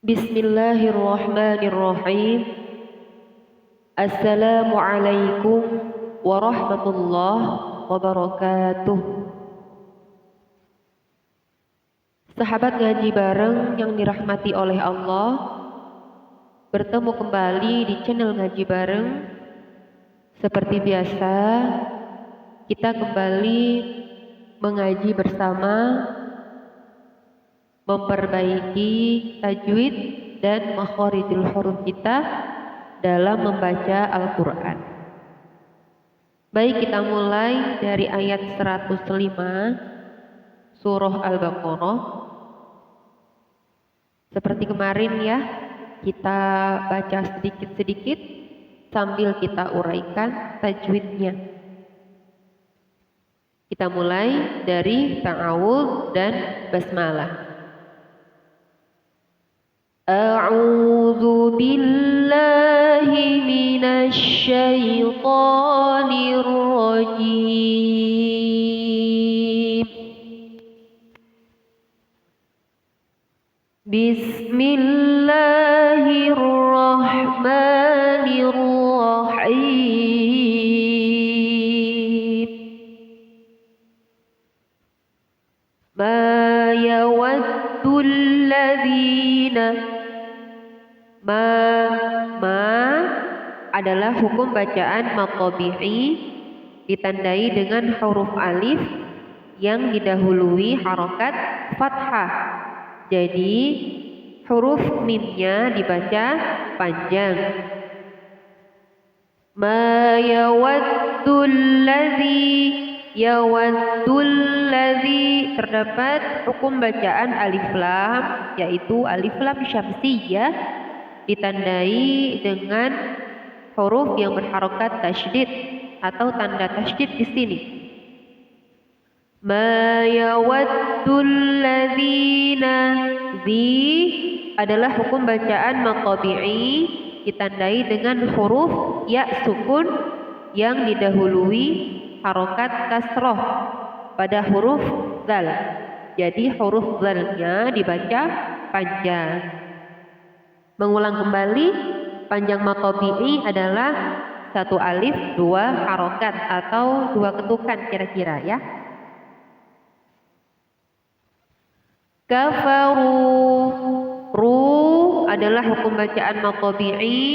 Bismillahirrahmanirrahim. Assalamualaikum warahmatullahi wabarakatuh. Sahabat ngaji bareng yang dirahmati oleh Allah, bertemu kembali di channel ngaji bareng. Seperti biasa, kita kembali mengaji bersama, memperbaiki tajwid dan makharijul huruf kita dalam membaca Al-Quran. Baik, kita mulai dari ayat 105 surah Al-Baqarah. Seperti kemarin ya, kita baca sedikit-sedikit sambil kita uraikan tajwidnya. Kita mulai dari ta'awudz dan basmalah. A'udzu billahi minasy syaithanir rajim. Bismillahirrahmanirrahim. Ma yawaddul ladzina. Ma adalah hukum bacaan maqabi'i, ditandai dengan huruf alif yang didahului harokat fathah. Jadi huruf mimnya dibaca panjang. Ma yawaddul ladzi, terdapat hukum bacaan alif lam, yaitu alif lam syamsiyah, ditandai dengan huruf yang berharokat tasydid atau tanda tasydid di sini. Ma yawaddul ladzina, zi adalah hukum bacaan maqabi'i, ditandai dengan huruf ya sukun yang didahului harokat kasroh pada huruf zal. Jadi huruf zalnya dibaca panjang. Mengulang kembali, panjang maqabi'i adalah satu alif, dua harokat atau dua ketukan kira-kira ya. Kafaru, ru adalah hukum bacaan maqabi'i,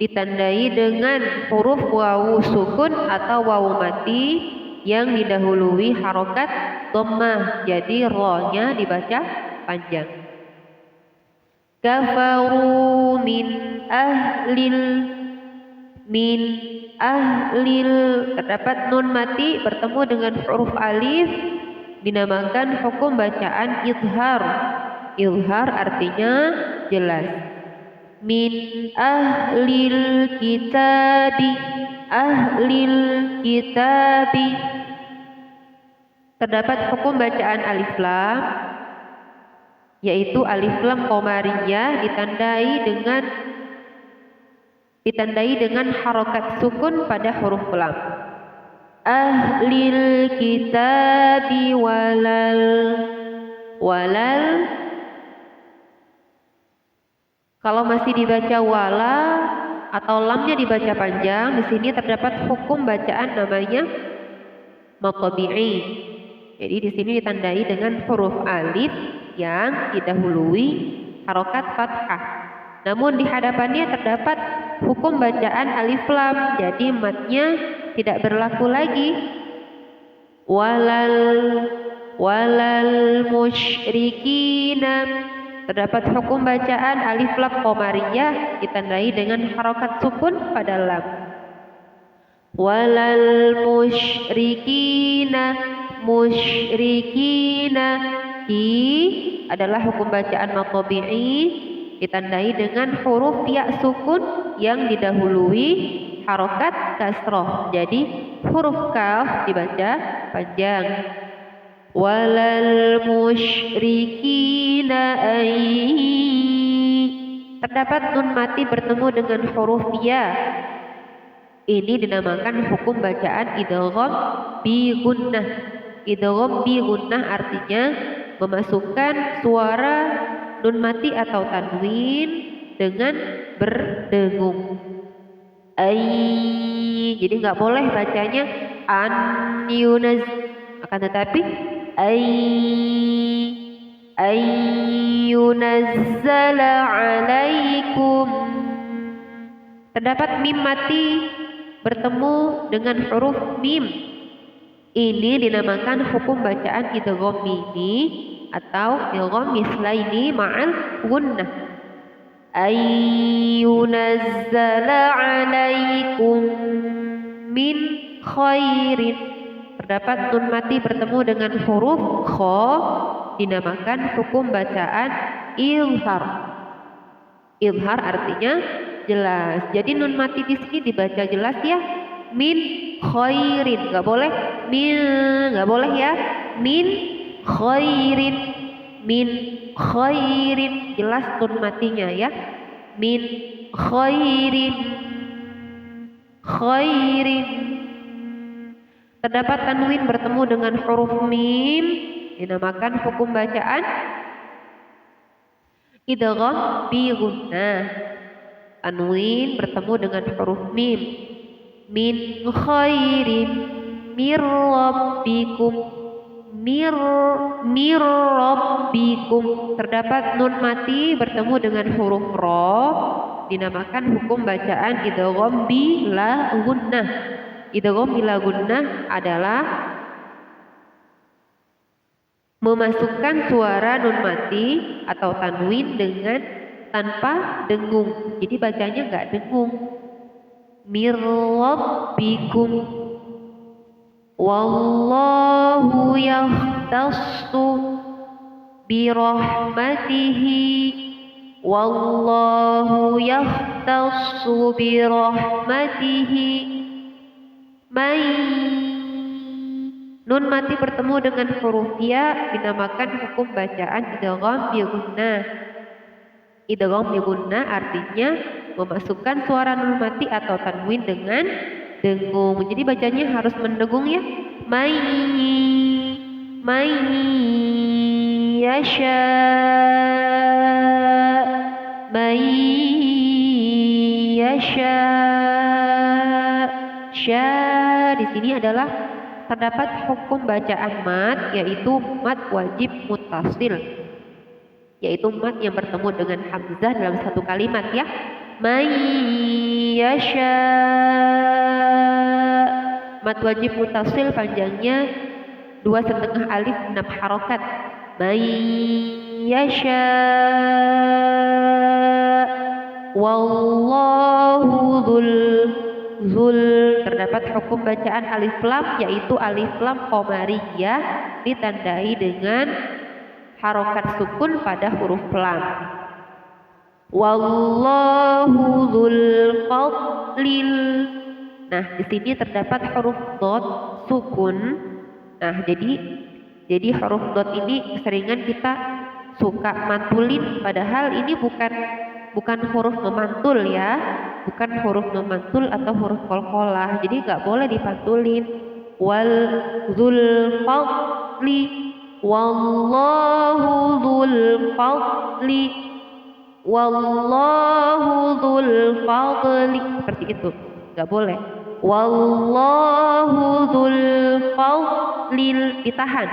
ditandai dengan huruf wawu sukun atau wawu mati yang didahului harokat dhammah. Jadi ro-nya dibaca panjang. Kafaru min ahlil, terdapat nun mati bertemu dengan huruf alif, dinamakan hukum bacaan izhar. Izhar artinya jelas. Min ahlil kitabi, terdapat hukum bacaan alif lam, yaitu alif lam qomariyah, ditandai dengan harokat sukun pada huruf lam. Ahlil kitabi walal, kalau masih dibaca wala atau lamnya dibaca panjang, di sini terdapat hukum bacaan namanya maqabi'i. Jadi di sini ditandai dengan huruf alif yang didahului harokat fathah. Namun di hadapannya terdapat hukum bacaan alif lam, jadi matnya tidak berlaku lagi. Walal musyrikina, terdapat hukum bacaan alif lam qomariyah, ditandai dengan harokat sukun pada lam. Walal musyrikina, ki adalah hukum bacaan maqabi'i, ditandai dengan huruf ya sukun yang didahului harokat kasroh. Jadi huruf kaf dibaca panjang. Walal musyrikina terdapat nun mati bertemu dengan huruf ya. Ini dinamakan hukum bacaan idgham bi gunnah. Idgham bi gunnah artinya memasukkan suara nun mati atau tanwin dengan berdengung. Jadi nggak boleh bacanya an yunaz, akan tetapi yunazzala alaikum. Terdapat mim mati bertemu dengan huruf mim. Ini dinamakan hukum bacaan idgham mimi atau idgham mislaini ma'al gunnah. Yunazzala alaikum min khairin. Terdapat nun mati bertemu dengan huruf kha, dinamakan hukum bacaan izhar. Izhar artinya jelas. Jadi nun mati di sini dibaca jelas ya. Min khairin, nggak boleh min, nggak boleh ya. Min khairin, min khairin, jelas nun matinya ya. Min khairin, khairin. Terdapat tanwin bertemu dengan huruf mim, dinamakan hukum bacaan idgham bi gunnah. Tanwin bertemu dengan huruf mim. Min khairin mir rabbikum, mir rabbikum. Terdapat nun mati bertemu dengan huruf ra, dinamakan hukum bacaan idgham bila gunnah. Idgham bila gunnah adalah memasukkan suara nun mati atau tanwin dengan tanpa dengung. Jadi bacanya nggak dengung. Mir rabbikum, wallahu yahtassu birahmatihi, wallahu yahtassu birahmatihi. Nun mati bertemu dengan huruf ya dinamakan hukum bacaan idgham bi gunnah. Idgham bi gunnah artinya memasukkan suara nun mati atau tanwin dengan dengung. Jadi bacanya harus mendengung ya. May yasha, may yasha. Di sini adalah terdapat hukum bacaan mat, yaitu mat wajib muttasil, yaitu mat yang bertemu dengan hamzah dalam satu kalimat ya. May yasha, mat wajib muttasil panjangnya 2,5 alif 6 harokat. May yasha, wallahu zul. Terdapat hukum bacaan alif lam, yaitu alif lam qamariyah ditandai dengan harokat sukun pada huruf lam. Wallahu dzul fadlil. Nah, di sini terdapat huruf dot sukun. Nah, jadi huruf dot ini keseringan kita suka mantulin, padahal ini bukan huruf memantul ya, bukan huruf memantul atau huruf qalqalah. Jadi nggak boleh dipantulin. Wal dzul fadli, wallahu dzul fadli, wallahu dzul fadli, seperti itu, nggak boleh. Wallahu dzul fadlil, ditahan.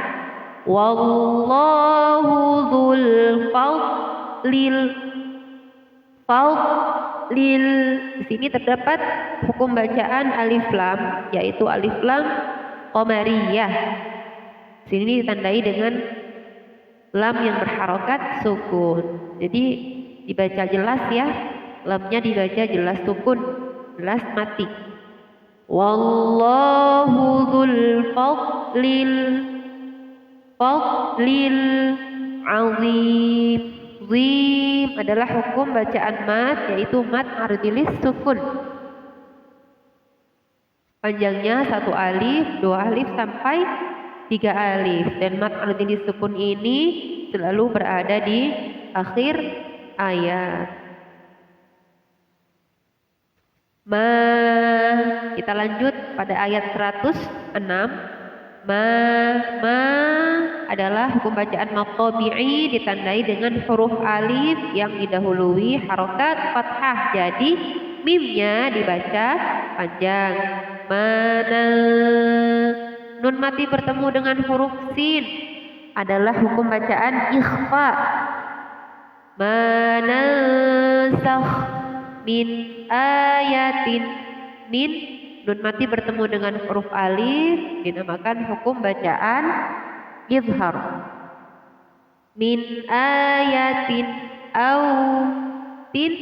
Wallahu dzul fadlil. Fadlil. Di sini terdapat hukum bacaan alif lam, yaitu alif lam qamariyah. Sini ditandai dengan lam yang berharokat sukun. Jadi dibaca jelas ya, lamnya dibaca jelas sukun, jelas mati. Wallahu dzul fadlil azim. Zim adalah hukum bacaan mat, yaitu mat ardilis sukun. Panjangnya 1 alif, 2 alif sampai 3 alif. Dan mat ardilis sukun ini selalu berada di akhir ayat. Kita lanjut pada ayat 106. adalah hukum bacaan mad tabi'i ditandai dengan huruf alif yang didahului harokat fathah. Jadi mimnya dibaca panjang. Mana. Nun mati bertemu dengan huruf sin adalah hukum bacaan ikhfa. Manansakh min ayatin. Min nun mati bertemu dengan huruf alif dinamakan hukum bacaan izhar. Min ayatin au tin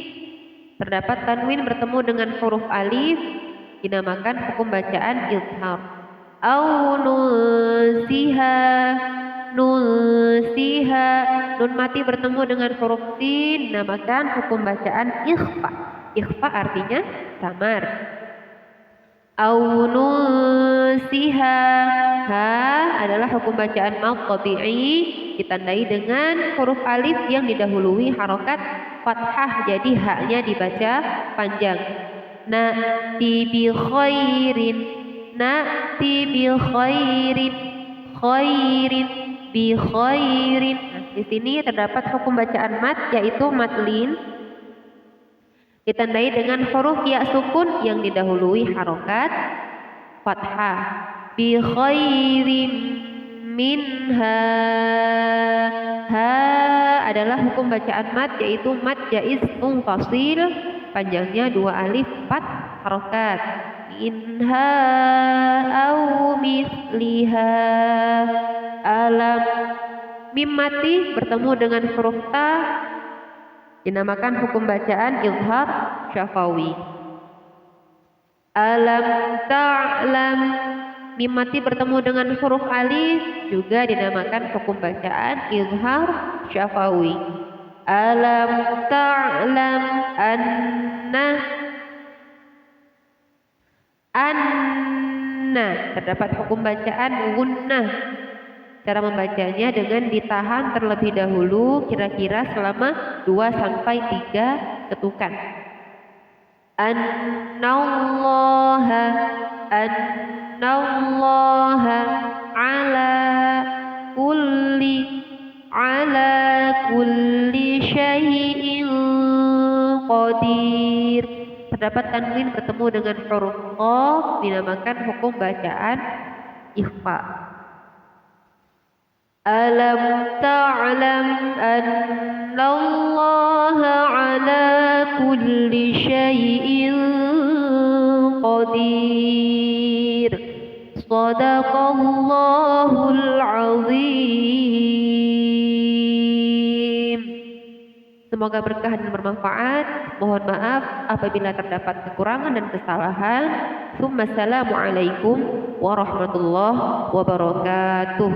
terdapat tanwin bertemu dengan huruf alif dinamakan hukum bacaan izhar. Au nunsiha. Nunsiha nun mati bertemu dengan huruf sin dinamakan hukum bacaan ikhfa. Ikhfa artinya samar. Au nunsiha. Ha adalah hukum bacaan mad tabi'i ditandai dengan huruf alif yang didahului harokat fathah. Jadi haknya dibaca panjang. Na'ti bi khairin. Na'ti bi khairin. Khairin bi khairin. Nah, di sini terdapat hukum bacaan mad yaitu mad lin ditandai dengan huruf ya sukun yang didahului harokat fathah. Bi khairin minha. Ha adalah hukum bacaan mad yaitu mad jaiz munfasil panjangnya 2 alif 4 harokat. Minha au misliha. Alam mim mati bertemu dengan huruf ta dinamakan hukum bacaan izhar syafawi. Alam ta'lam mim mati bertemu dengan huruf alif juga dinamakan hukum bacaan izhar syafawi. Alam ta'lam anna terdapat hukum bacaan gunnah. Cara membacanya dengan ditahan terlebih dahulu kira-kira selama 2-3 ketukan. Annallaha. Annallaha ala kulli syai'in qadir. Terdapat tanwin bertemu dengan huruf qaf dinamakan hukum bacaan ikhfa. Alam ta'lam annallaha ala kulli syai'in qadir. Shadaqallahul azim. Semoga berkah dan bermanfaat. Mohon maaf apabila terdapat kekurangan dan kesalahan. Assalamualaikum warahmatullahi wabarakatuh.